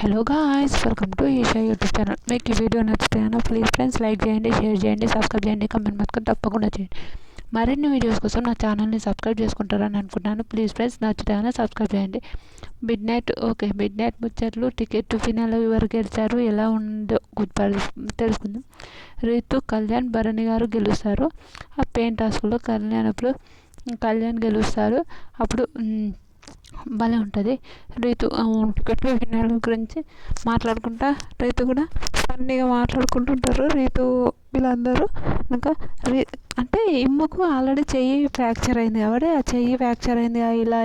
Hello guys, welcome to Esha YouTube channel. మీకు ఈ video నచ్చితేనో ప్లీజ్ ఫ్రెండ్స్ లైక్ చేయండి, షేర్ చేయండి, సబ్స్క్రైబ్ చేయండి, కమెంట్ మాత్రం తప్పకుండా చేయండి. మరిన్ని వీడియోస్ కోసం నా ఛానల్ని సబ్స్క్రైబ్ చేసుకుంటారని అనుకుంటున్నాను. ప్లీజ్ ఫ్రెండ్స్ నచ్చితేనో సబ్స్క్రైబ్ చేయండి. మిడ్ నైట్ ముచ్చట్లు, టికెట్ ఫినాల్ ఎవరు గెలిచారు, ఎలా ఉందో తెలుసుకుందాం. రీతు, కళ్యాణ్, భరణి గారు గెలుస్తారు. ఆ పెయిన్ టాస్క్లో కళ్యాణ్ గెలుస్తారు. అప్పుడు భలే ఉంటుంది. రీతు టికెట్ ఫినాల్ గురించి మాట్లాడుకుంటా రీతు కూడా ఫన్నీగా మాట్లాడుకుంటుంటారు. రీతు వీళ్ళందరూ ఇంకా అంటే ఇమ్మకు ఆల్రెడీ చెయ్యి ఫ్రాక్చర్ అయింది కాబట్టి ఆ చెయ్యి ఫ్రాక్చర్ అయింది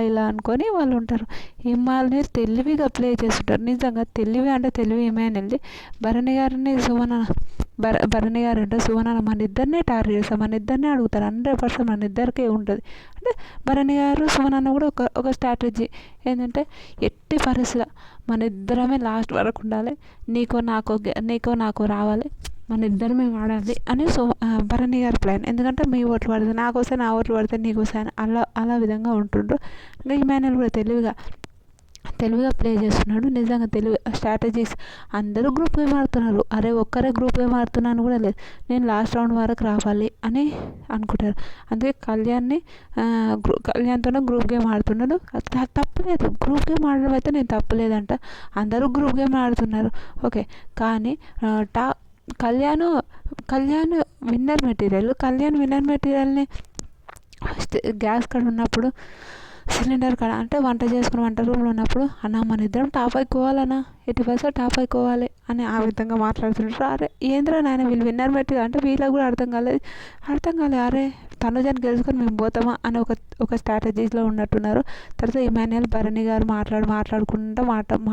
ఇలా అనుకొని వాళ్ళు ఉంటారు. ఇమ్మాల్ని తెలివిగా ప్లే చేస్తుంటారు. నిజంగా తెలివి అంటే తెలివి ఏమైనా భరణి గారిని భరణి గారు అంటే సువన మన ఇద్దరినే టార్గెట్ చేస్తాం, మన ఇద్దరినే అడుగుతారు. 100% మన ఇద్దరికే ఉంటుంది. అంటే భరణి గారు సువనన్న కూడా ఒక స్ట్రాటజీ ఏంటంటే ఎట్టి పరిస్థితిలో మన ఇద్దరమే లాస్ట్ వరకు ఉండాలి, నీకో నాకు రావాలి, మన ఇద్దరమే ఆడాలి అని భరణి గారి ప్లాన్. ఎందుకంటే మీ ఓట్లు పడితే నాకోసే, నా ఓట్లు పడితే నీకోసే అని అలా విధంగా ఉంటుండ్రు. ఇంకా ఇమాన్యుల్ కూడా తెలివిగా ప్లే చేస్తున్నాడు. నిజంగా తెలివి స్ట్రాటజీస్. అందరూ గ్రూప్ గేమ్ ఆడుతున్నారు. ఒక్కరే గ్రూప్ గేమ్ ఆడుతున్నాను కూడా లేదు, నేను లాస్ట్ రౌండ్ వరకు రావాలి అని అనుకుంటారు. అందుకే కళ్యాణ్తోనే గ్రూప్ గేమ్ ఆడుతున్నాడు. తప్పలేదు, గ్రూప్ గేమ్ ఆడడం అయితే నేను తప్పలేదంట. అందరూ గ్రూప్ గేమ్ ఆడుతున్నారు, ఓకే. కానీ కళ్యాణ్ విన్నర్ మెటీరియల్ని గ్యాస్ కాడ ఉన్నప్పుడు, సిలిండర్ కాడ అంటే వంట రూమ్లో ఉన్నప్పుడు, అన్న మన ఇద్దరం టాప్ అయిపోవాలన్నా, 80% టాప్ అయిపోవాలి అని ఆ విధంగా మాట్లాడుతుంటారు. అరే ఏంద్రా నాయన వీళ్ళు విన్నర్ మెటీరియల్ అంటే వీళ్ళకి కూడా అర్థం కాలేదు. అరే తనుజని గెలుచుకొని మేము పోతామా అని ఒక స్ట్రాటజీస్లో ఉన్నట్టున్నారు. తర్వాత ఇమాన్యుల్ భరణి గారు మాట్లాడుకుంటూ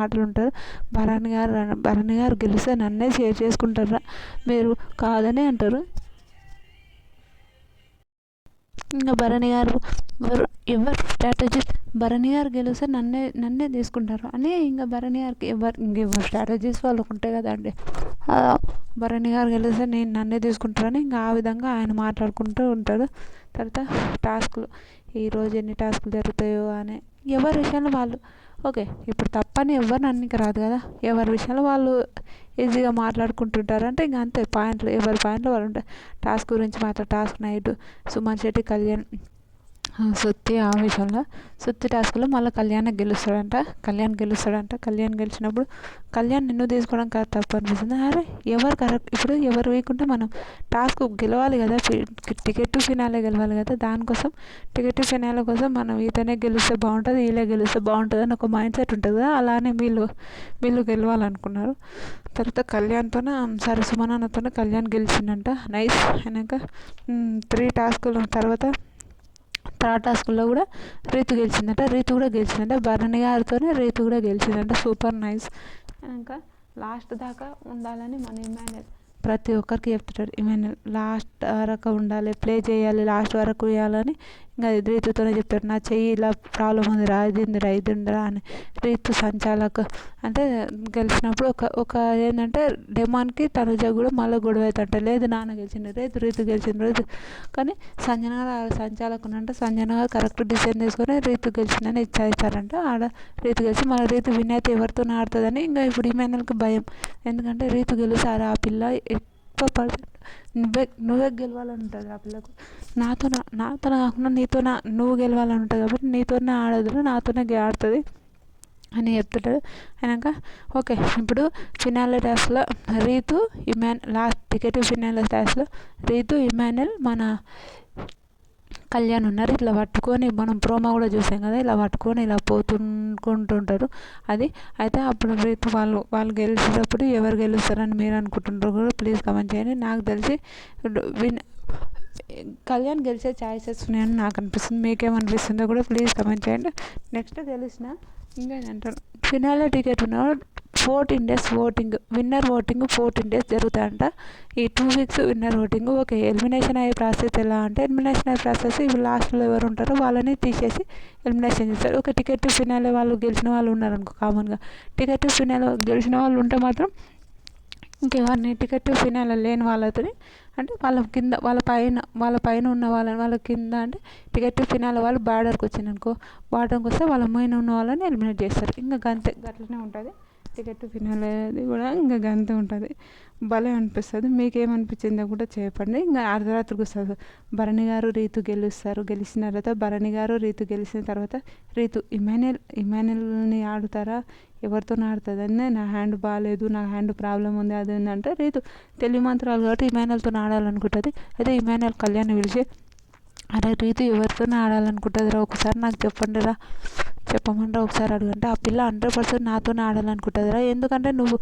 మాటలు ఉంటారు. భరణి గారు గెలిస్తే నన్నే షేర్ చేసుకుంటారా మీరు కాదని అంటారు. ఇంకా భరణి గారు ఎవరు స్ట్రాటజీస్ భరణి గారు గెలిస్తే నన్నే తీసుకుంటారు అని ఇంకా భరణి గారికి ఇంకెవరు స్ట్రాటజీస్ వాళ్ళకు ఉంటాయి కదండి. భరణి గారు గెలిస్తే నన్నే తీసుకుంటారని ఇంకా ఆ విధంగా ఆయన మాట్లాడుకుంటూ ఉంటాడు. తర్వాత టాస్క్లు, ఈరోజు ఎన్ని టాస్క్లు జరుగుతాయో అని ఎవరి విషయంలో వాళ్ళు, ఓకే. ఇప్పుడు తప్పని ఎవరిని అన్నికి రాదు కదా, ఎవరి విషయంలో వాళ్ళు ఈజీగా మాట్లాడుకుంటుంటారు. అంటే ఇంకా అంతే, ఎవరి పాయింట్లో వాళ్ళు ఉంటారు. టాస్క్ గురించి టాస్క్ నైట్ సుమన్ శెట్టి, కళ్యాణ్, సుత్తి ఆ విషయంలో సుత్తి టాస్క్లో మళ్ళీ కళ్యాణ్ గెలుస్తాడంట. కళ్యాణ్ గెలిచినప్పుడు కళ్యాణ్ నిన్ను తీసుకోవడం కాదు తప్పు అనిపిస్తుంది. అరే ఎవరు కరెక్ట్, ఇప్పుడు ఎవరు వేయకుంటే మనం టాస్క్ గెలవాలి కదా, టికెట్ ఫినాలే గెలవాలి కదా. దానికోసం టికెట్ ఫినాలే కోసం మనం ఈతనే గెలిస్తే బాగుంటుంది, వీళ్ళే గెలిస్తే బాగుంటుంది అని ఒక మైండ్ సెట్ ఉంటుంది కదా. అలానే వీళ్ళు గెలవాలనుకున్నారు. తర్వాత సుమనన్నతోనే కళ్యాణ్ గెలిచిందంట. నైస్. అయినాక 3 టాస్కుల తర్వాత థర్డ్ టాస్క్లో కూడా రీతు కూడా గెలిచిందంట. భరణి గారితోనే రీతు కూడా గెలిచిందంట. Super nice. ఇంకా లాస్ట్ దాకా ఉండాలని మన ఇమాన్యుల్ ప్రతి ఒక్కరికి చెప్తాడు. ఇమాన్యుల్ లాస్ట్ వరకు ఉండాలి, ప్లే చేయాలి, లాస్ట్ వరకు వేయాలని ఇంకా రీతుతోనే చెప్తాడు. నా చెయ్యి ఇలా ప్రాబ్లం ఉంది రా, ఇదిందిరా అని. రీతు సంచాలక అంటే గెలిచినప్పుడు ఒక ఏంటంటే డెమాన్కి తనుజ కూడా మళ్ళీ గొడవ అవుతుంట. లేదు నాన్న గెలిచింది, రీతు గెలిచింది కానీ సంజన గారు కరెక్ట్ డిసిజన్ తీసుకొని రీతు గెలిచిందని ఇచ్చారంట. రీతు గెలిచి మళ్ళీ రీతు విన్ అయితే ఎవరితో ఆడుతుందని ఇంకా ఇప్పుడు ఇమాన్యుల్కి భయం. ఎందుకంటే రీతు గెలిచారు ఆ పిల్ల 80% నువ్వే గెలవాలని ఉంటుంది ఆ పిల్లకు. నాతో కాకుండా నువ్వు గెలవాలని ఉంటుంది కాబట్టి నీతోనే ఆడదు, నాతోనే ఆడుతుంది అని చెప్తుంటాడు. అయినాక ఓకే, ఇప్పుడు ఫినాలే టాస్క్లో లాస్ట్ టికెట్ ఫినాలే టాస్క్లో రీతు, ఇమాన్యుల్, మన కళ్యాణ్ ఉన్నారు. ఇట్లా పట్టుకొని మనం ప్రోమో కూడా చూసాం కదా, ఇలా పట్టుకొని ఇలా పోతుంటారు. అది అయితే అప్పుడు రీతు వాళ్ళు గెలిచేటప్పుడు ఎవరు గెలుస్తారని మీరు అనుకుంటుంటారు కూడా ప్లీజ్ కమెంట్ చేయండి. నాకు తెలిసి కళ్యాణ్ గెలిచే ఛాయిసెస్ ఉన్నాయని నాకు అనిపిస్తుంది. మీకేమనిపిస్తుందో కూడా ప్లీజ్ కమెంట్ చేయండి. నెక్స్ట్ గెలిచిన ఇంకా ఏంటంటారు, ఫినాలే టికెట్ ఉన్నవాడు 14 days voting, winner voting 14 days జరుగుతాయంట. ఈ 2 weeks winner voting. Okay, elimination అయ్యే ప్రాసెస్ ఎలా అంటే, ఇప్పుడు లాస్ట్లో ఎవరు ఉంటారో వాళ్ళని తీసేసి ఎలిమినేషన్ చేస్తారు. ఒక టికెట్ ఫినాలే వాళ్ళు గెలిచిన వాళ్ళు ఉన్నారు అనుకో, కామన్గా టికెట్ ఫినాలే గెలిచిన వాళ్ళు ఉంటే మాత్రం ఇంకెవరిని టికెట్ ఫినాలే లేని వాళ్ళతో అంటే వాళ్ళ పైన ఉన్న వాళ్ళ కింద అంటే టికెట్ ఫినాలే వాళ్ళు బార్డర్కి వచ్చిందనుకో, బార్డర్కి వస్తే వాళ్ళ పైన ఉన్న వాళ్ళని ఎలిమినేట్ చేస్తారు. ఇంకా గట్లనే ఉంటుంది. టికెట్ టు ఫినాలే అది కూడా ఇంకా గంతే ఉంటుంది. భలే అనిపిస్తుంది. మీకేమనిపించిందో కూడా చెప్పండి. ఇంకా అర్ధరాత్రికి వస్తుంది. భరణి గారు రీతు గెలుస్తారు. గెలిచిన తర్వాత భరణి గారు రీతు గెలిచిన తర్వాత రీతు ఇమాన్యుల్ని ఆడుతారా, ఎవరితో ఆడుతుందని, నా హ్యాండ్ బాగాలేదు, నా హ్యాండ్ ప్రాబ్లం ఉంది అది ఉందంటే రీతు తెలివి మంత్రాలు కాబట్టి ఇమాన్యుల్తో ఆడాలనుకుంటుంది. అయితే ఇమాన్యుల్ కళ్యాణ్ పిలిచి, అరే రీతు ఎవరితో ఆడాలనుకుంటుంది రా, ఒకసారి నాకు చెప్పండి రా, చెప్పమంటారా ఒకసారి అడుగంటే, ఆ పిల్ల 100% నాతోనే ఆడాలనుకుంటుంది రా, ఎందుకంటే నువ్వు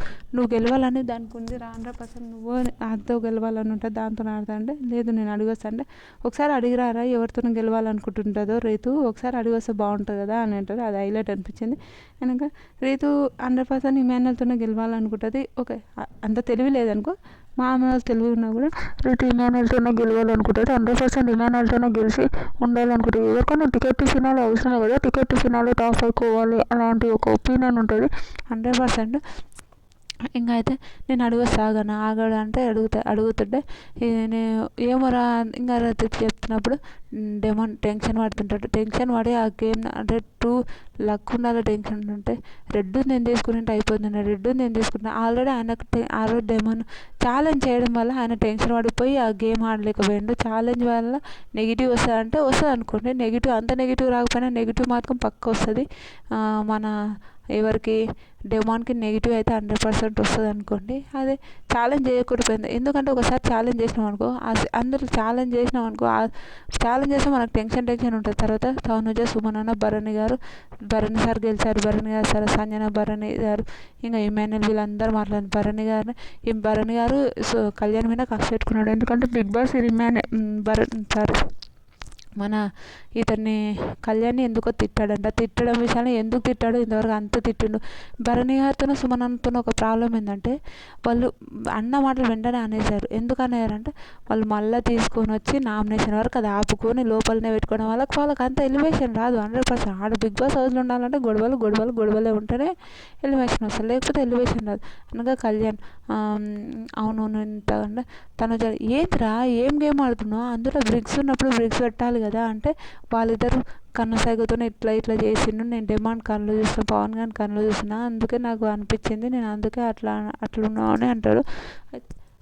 గెలవాలని దానికి ఉంది రా, 100% నువ్వు నాతో గెలవాలని ఉంటుంది, దాంతో ఆడతా అంటే, లేదు నేను అడిగొస్తా అంటే, ఒకసారి అడిగిరారా ఎవరితో గెలవాలనుకుంటుంటుందో రీతు, ఒకసారి అడిగొస్తే బాగుంటుంది కదా అని అంటారు. అది హైలైట్ అనిపించింది. కనుక రీతు 100% ఇమాన్యుల్తోనే గెలవాలనుకుంటుంది. ఓకే, అంత తెలివి లేదనుకో, మామూలు తెలివి ఉన్నా కూడా రీతు ఇమాన్యుల్తోనే గెలవాలనుకుంటుంది. 100% ఇమాన్యుల్తోనే గెలిచి ఉండాలనుకుంటుంది. ఎవరికైనా టికెట్ టు ఫినాలే అవసరమే కదా, టికెట్ టు ఫినాలే టాప్ అయిపోవాలి అలాంటి ఒక ఒపీనియన్ ఉంటుంది 100%. ఇంకా అయితే నేను అడుగొస్తా ఆగడు అంటే అడుగుతుంటే నేను ఏమోరా ఇంకా చెప్తున్నప్పుడు డెమోన్ టెన్షన్ పడుతుంటాడు. టెన్షన్ పడి ఆ గేమ్ అంటే లక్ ఉండాలి. టెన్షన్ ఉంటే రెడ్ నేను తీసుకుంటే అయిపోతుంది, రెడ్ నేను తీసుకుంటున్నా ఆల్రెడీ ఆయనకు ఆ రోజు డెమోన్ ఛాలెంజ్ చేయడం వల్ల ఆయన టెన్షన్ పడిపోయి ఆ గేమ్ ఆడలేకపోయాడు. ఛాలెంజ్ వల్ల నెగిటివ్ వస్తుంది అనుకోండి, నెగిటివ్ అంత నెగిటివ్ రాకపోయినా నెగిటివ్ మాత్రం పక్క వస్తుంది. మన ఎవరికి డెమాన్కి నెగిటివ్ అయితే 100% వస్తుంది అనుకోండి. అదే ఛాలెంజ్ చేయకపోయింది, ఎందుకంటే ఒకసారి ఛాలెంజ్ చేసినాం అనుకో, అందరూ ఛాలెంజ్ చేసినాం అనుకో, ఛాలెంజ్ చేస్తే మనకు టెన్షన్ ఉంటుంది. తర్వాత తనుజ, సుమనన్న, భరణి సార్ గెలిచారు, భరణి గారు సార్, సంజన, భరణి గారు, ఇంకా ఇమాన్యుల్ వీళ్ళందరూ మాట్లాడారు. భరణి గారు కళ్యాణ్ మీద కక్ష పెట్టుకున్నాడు. ఎందుకంటే బిగ్ బాస్ మన ఇతన్ని కళ్యాణ్ని ఎందుకో తిట్టాడంట. తిట్టడం విషయాన్ని ఎందుకు తిట్టాడో ఇంతవరకు అంత తిట్టిండు. భరణి గారితోనూ సుమనన్నతోనూ ఒక ప్రాబ్లం ఏంటంటే, వాళ్ళు అన్న మాటలు వెంటనే అనేసారు. ఎందుకు అనేయారంటే, వాళ్ళు మళ్ళీ తీసుకొని వచ్చి నామినేషన్ వరకు అది ఆపుకొని లోపలనే పెట్టుకోవడం వాళ్ళకి అంత ఎలివేషన్ రాదు. 100% ఆడ బిగ్ బాస్ హౌస్లో ఉండాలంటే గొడవలే ఉంటేనే ఎలివేషన్ వస్తుంది, లేకపోతే ఎలివేషన్ రాదు. అనగా కళ్యాణ్ అవును ఇంత అంటే తనుజ ఏంటిరా ఏం గేమ్ ఆడుతున్నావు, అందులో బ్రిక్స్ ఉన్నప్పుడు బ్రిక్స్ పెట్టాలి కదా అంటే, వాళ్ళిద్దరు కన్నసైగతోనే ఇట్లా చేసిండు, నేను డిమాండ్ కళ్ళు చూసిన, పవన్ గారిని కళ్ళు చూసిన, అందుకే నాకు అనిపించింది, నేను అందుకే అట్లున్నావు అని అంటాడు.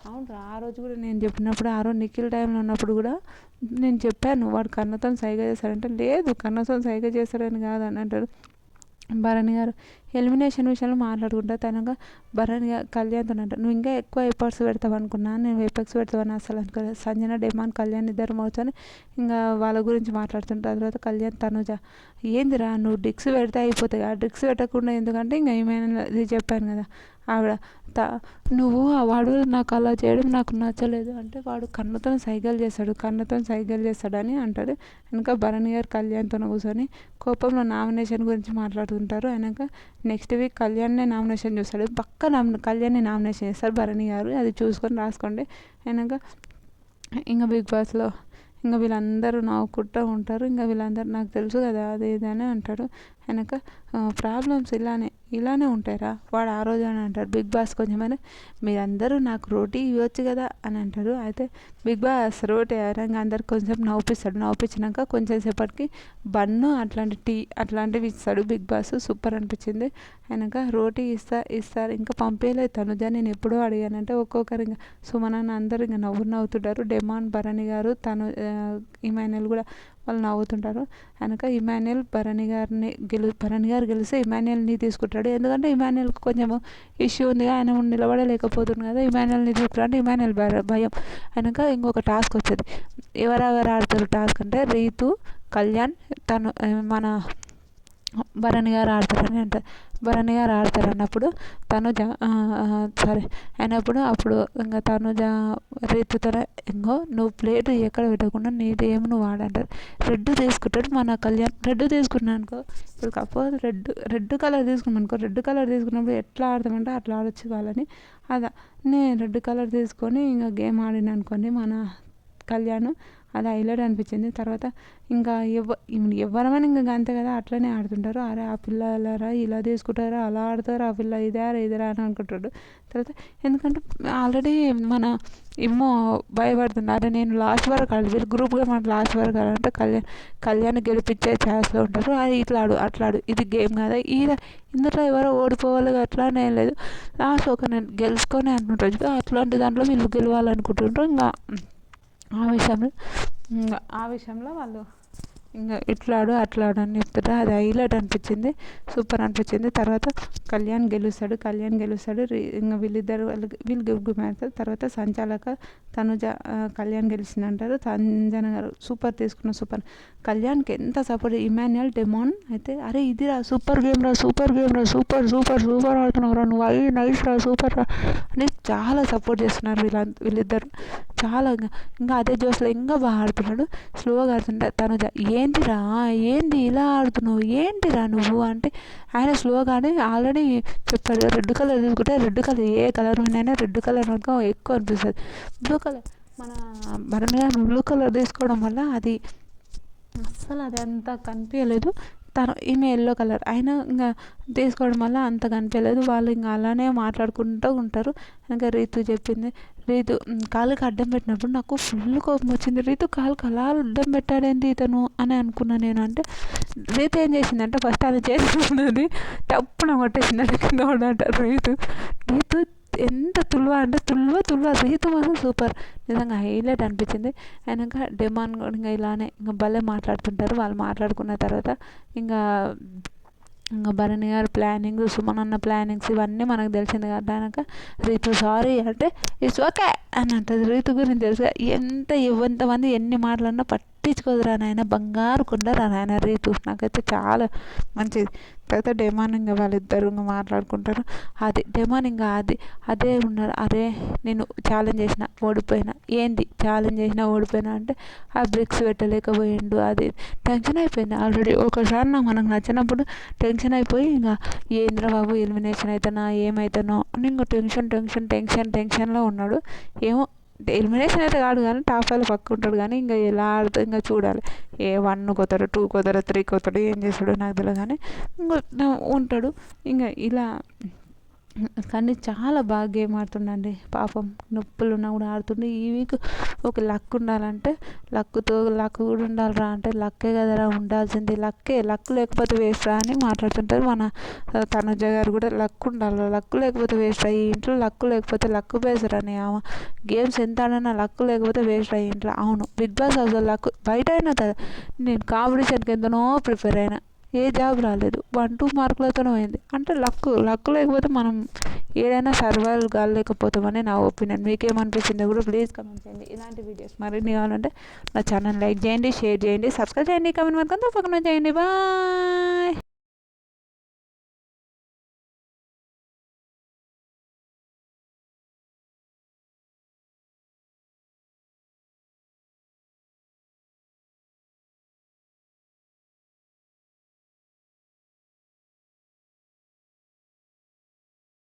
అవును ఆ రోజు కూడా నేను చెప్పినప్పుడు, ఆ రోజు నిఖిల్ టైంలో ఉన్నప్పుడు కూడా నేను చెప్పాను, వాడు కన్నతో సైగ చేస్తాడంటే, లేదు కన్నతో సైగ చేస్తాడని కాదు అని అంటాడు. భరణి గారు ఎలిమినేషన్ విషయంలో మాట్లాడుకుంటా తనగా భరణి కళ్యాణ్తో అంటారు, నువ్వు ఇంకా ఎక్కువ ఎఫర్ట్స్ పెడతావు అనుకున్నా, నేను ఎఫెక్ట్స్ పెడతావని అసలు అనుకోలేదు. సంజన, డెమాన్, కళ్యాణ్ ఇద్దరు మోర్చొని ఇంకా వాళ్ళ గురించి మాట్లాడుతుంటారు. తర్వాత కళ్యాణ్, తనుజ ఏందిరా నువ్వు డిక్స్ పెడితే అయిపోతాయి, ఆ డిక్స్ పెట్టకుండా ఎందుకంటే ఇంకా ఏమైనా ఇది చెప్పాను కదా ఆవిడ నువ్వు వాడు నాకు అలా చేయడం నాకు నచ్చలేదు అంటే, వాడు కన్నతో సైగలు చేస్తాడని అంటాడు. వెనక భరణి గారు కళ్యాణ్తో కూర్చొని కోపంలో నామినేషన్ గురించి మాట్లాడుతుంటారు. వెనక నెక్స్ట్ వీక్ కళ్యాణ్నే నామినేషన్ చూస్తాడు, పక్క కళ్యాణ్ని నామినేషన్ చేస్తారు భరణి గారు, అది చూసుకొని రాసుకోండి. వెనక ఇంకా బిగ్ బాస్లో ఇంకా వీళ్ళందరూ నవ్వుకుంటూ ఉంటారు. ఇంకా వీళ్ళందరూ నాకు తెలుసు కదా అది ఇదని అంటాడు. వెనక ప్రాబ్లమ్స్ ఇలానే ఉంటారా వాడు ఆ రోజు అని అంటారు. బిగ్ బాస్ కొంచెమైనా మీరందరూ నాకు రోటీ ఇవ్వచ్చు కదా అని అంటారు. అయితే బిగ్ బాస్ రోటీ ఇంకా అందరు కొంచెం నవ్వుపించినాక కొంచెం సేపటికి బన్ను అట్లాంటి టీ అట్లాంటివి ఇస్తాడు బిగ్ బాస్. సూపర్ అనిపించింది. వెనక రోటీ ఇస్తారు ఇంకా పంపించలేదు తనుజ, నేను ఎప్పుడో అడిగానంటే ఒక్కొక్కరు ఇంకా సుమనన్న అందరూ ఇంకా నవ్వుతుంటారు. డెమాన్, భరణి గారు, ఇమాన్యుల్ కూడా వాళ్ళు నవ్వుతుంటారు. వెనక ఇమాన్యుల్ భరణి గారు గెలిస్తే ఇమాన్యుల్ని తీసుకుంటాడు. ఎందుకంటే ఇమాన్యుల్కి కొంచెం ఇష్యూ ఉంది, ఆయన నిలబడలేకపోతుంది కదా, ఇమాన్యుల్ని తీసుకుంటాడు. ఇమాన్యుల్ భయం. వెనక ఇంకొక టాస్క్ వచ్చేది, ఎవరెవరు ఆడతారు టాస్క్ అంటే, రీతు, కళ్యాణ్, మన భరణి గారు ఆడతారని అంటారు. భరణి గారు ఆడతారన్నప్పుడు తనుజ అప్పుడు ఇంకా తనుజ రీతుతో ఇంకో నువ్వు ప్లేట్ ఎక్కడ పెట్టకుండా నీదేమో నువ్వు ఆడంటారు. రెడ్ తీసుకుంటాడు మన కళ్యాణ్. రెడ్ తీసుకున్నాను అనుకో, ఇప్పుడు సపోజ్ రెడ్ కలర్ తీసుకున్నాను అనుకో, రెడ్ కలర్ తీసుకున్నప్పుడు ఎట్లా ఆడతామంటే అట్లా ఆడొచ్చు వాళ్ళని. నేను రెడ్ కలర్ తీసుకొని ఇంకా గేమ్ ఆడిన అనుకోండి మన కళ్యాణ్, అది హైలైట్ అనిపించింది. తర్వాత ఇంకా ఎవరమైనా ఇంకా అంతే కదా, అట్లనే ఆడుతుంటారు. అరే ఆ పిల్ల అలారా ఇలా తీసుకుంటారా, అలా ఆడతారు, ఆ పిల్ల ఇదారా ఇదరా అని అనుకుంటాడు. తర్వాత ఎందుకంటే ఆల్రెడీ మన ఏమో భయపడుతుంది. అరే నేను లాస్ట్ వరకు ఆడు, వీళ్ళు గ్రూప్గా మన లాస్ట్ వరకు ఆడంటే కళ్యాణ్ గెలిపించే ఛాన్స్లో ఉంటారు. అది ఇట్లాడు అట్లాడు, ఇది గేమ్ కదా, ఇందులో ఎవరో ఓడిపోవాలి అట్లానే లేదు, లాస్ట్ ఒక నేను గెలుచుకొని అనుకుంటారు. అట్లాంటి దాంట్లో వీళ్ళు గెలవాలనుకుంటుంటారు. ఆ విషయంలో వాళ్ళు ఇంకా ఇట్లాడు అట్లాడు అని చెప్తారు. అది హైలైట్ అనిపించింది, సూపర్ అనిపించింది. తర్వాత కళ్యాణ్ గెలుస్తాడు. ఇంకా వీళ్ళు గుమ్మాడతారు. తర్వాత సంచాలక తనుజ కళ్యాణ్ గెలిచిందంటారు. సంజన గారు సూపర్ తీసుకున్న సూపర్. కళ్యాణ్కి ఎంత సపోర్ట్. ఇమాన్యుయల్ డెమాన్ అయితే అరే ఇదిరా సూపర్ గేమ్ రా సూపర్ ఆడుతున్నావు రా నువ్వు, అయ్యి నైస్ రా సూపర్ రా అని చాలా సపోర్ట్ చేస్తున్నారు వీళ్ళిద్దరు. చాలా ఇంకా అదే జోస్లో ఇంకా బాగా ఆడుతున్నాడు. స్లోగా ఆడుతుంటే తనుజ ఏంది ఇలా ఆడుతున్నావు, ఏంటిరా నువ్వు అంటే ఆయన స్లోగా ఆడి ఆల్రెడీ చెప్పాడు రెడ్ కలర్ తీసుకుంటే, రెడ్ కలర్ ఏ కలర్ అయినా రెడ్ కలర్ కనుక ఎక్కువ అనిపిస్తుంది. బ్లూ కలర్ మన భరణి బ్లూ కలర్ తీసుకోవడం వల్ల అది అస్సలు అది అంత కనిపించలేదు. ఈమె ఎల్లో కలర్ అయినా ఇంకా తీసుకోవడం వల్ల అంత కనిపించలేదు. వాళ్ళు ఇంకా అలానే మాట్లాడుకుంటూ ఉంటారు. ఇంకా రీతు చెప్పింది, రీతు కాలుకి అడ్డం పెట్టినప్పుడు నాకు ఫుల్ కోపం వచ్చింది. రీతు కాలుకి అలా అడ్డం పెట్టాడేంటి ఇతను అని అనుకున్నాను నేను. అంటే రీతు ఏం చేసిందంటే ఫస్ట్ అది చేస్తున్నది టప్పున కొట్టేసింది కింద పడ్డట. రీతు ఎంత తుల్వ అంటే తుల్వ రీతు మాత్రం సూపర్, నిజంగా హైలైట్ అనిపించింది. అండ్ ఇంకా డెమాన్ కూడా ఇంకా ఇలానే ఇంకా భలే మాట్లాడుతుంటారు. వాళ్ళు మాట్లాడుకున్న తర్వాత ఇంకా భరణి గారు ప్లానింగ్, సుమన్ అన్న ప్లానింగ్స్ ఇవన్నీ మనకు తెలిసింది కదా. కనుక రీతు సారీ అంటే ఇట్స్ ఓకే అని అంటుంది. రీతు గురించి తెలుసు ఎంతమంది ఎన్ని మాటలన్నా పట్టించుకోదురా నాయన, బంగారు కొండరా నాయన రీతు. నాకైతే చాలా మంచిది. తర్వాత డెమాన్ ఇంకా వాళ్ళిద్దరు ఇంకా మాట్లాడుకుంటారు. అది డెమాన్ ఇంకా అదే ఉన్నారు. అరే నేను ఛాలెంజ్ చేసిన ఓడిపోయినా, ఏంది ఛాలెంజ్ చేసినా ఓడిపోయినా అంటే ఆ బ్రిక్స్ పెట్టలేకపోయిండు. అది టెన్షన్ అయిపోయింది ఆల్రెడీ. ఒకసారి మనకు నచ్చినప్పుడు టెన్షన్ అయిపోయి ఇంకా ఏంద్ర బాబు ఎలిమినేషన్ అవుతానా ఏమవుతానో అని ఇంకా టెన్షన్లో ఉన్నాడు. ఏమో ఎలిమినేషన్ అయితే కాదు కానీ టాప్ 5 పక్క ఉంటాడు. కానీ ఇంకా ఎలా ఆడుతుంది ఇంకా చూడాలి. 1 కొడతాడు, 2 కొడతాడు, 3 కొడతాడు, ఏం చేస్తాడో నాకు తెలియదు కానీ ఇంకా ఉంటాడు. ఇంకా ఇలా కానీ చాలా బాగా గేమ్ ఆడుతుండండి పాపం. నొప్పులు ఉన్నా కూడా ఆడుతుండే. ఈ వీక్ ఒక లక్ ఉండాలంటే లక్ కూడా ఉండాలిరా అంటే లక్కే కదరా ఉండాల్సింది, లక్ లేకపోతే వేస్ట్ రా అని మాట్లాడుతుంటారు. మన తనుజ గారు కూడా లక్ ఉండాలి, లక్ లేకపోతే వేస్ట్ రా, ఈ ఇంట్లో లక్ లేకపోతే లక్ బేస్డ్ అని గేమ్స్ ఎంత ఆడినా లక్ లేకపోతే వేస్ట్ రా ఇంట్లో. అవును, బిగ్ బాస్ హౌస్ లక్ బయట అయినా కదా, నేను కాంపిటీషన్కి ఎంతనో ప్రిపేర్ అయినా, ఏ జాబ్ రాలేదు, 1-2 మార్కులతోనే పోయింది. అంటే లక్ లేకపోతే మనం ఏదైనా సర్వైవ్ కాలేకపోతామని నా ఒపీనియన్. మీకేమనిపించిందో కూడా ప్లీజ్ కమెంట్ చేయండి. ఇలాంటి వీడియోస్ మరిన్ని కావాలంటే నా ఛానల్ లైక్ చేయండి, షేర్ చేయండి, సబ్స్క్రైబ్ చేయండి, కమెంట్ మాత్రం తప్పకుండా చేయండి. బాయ్.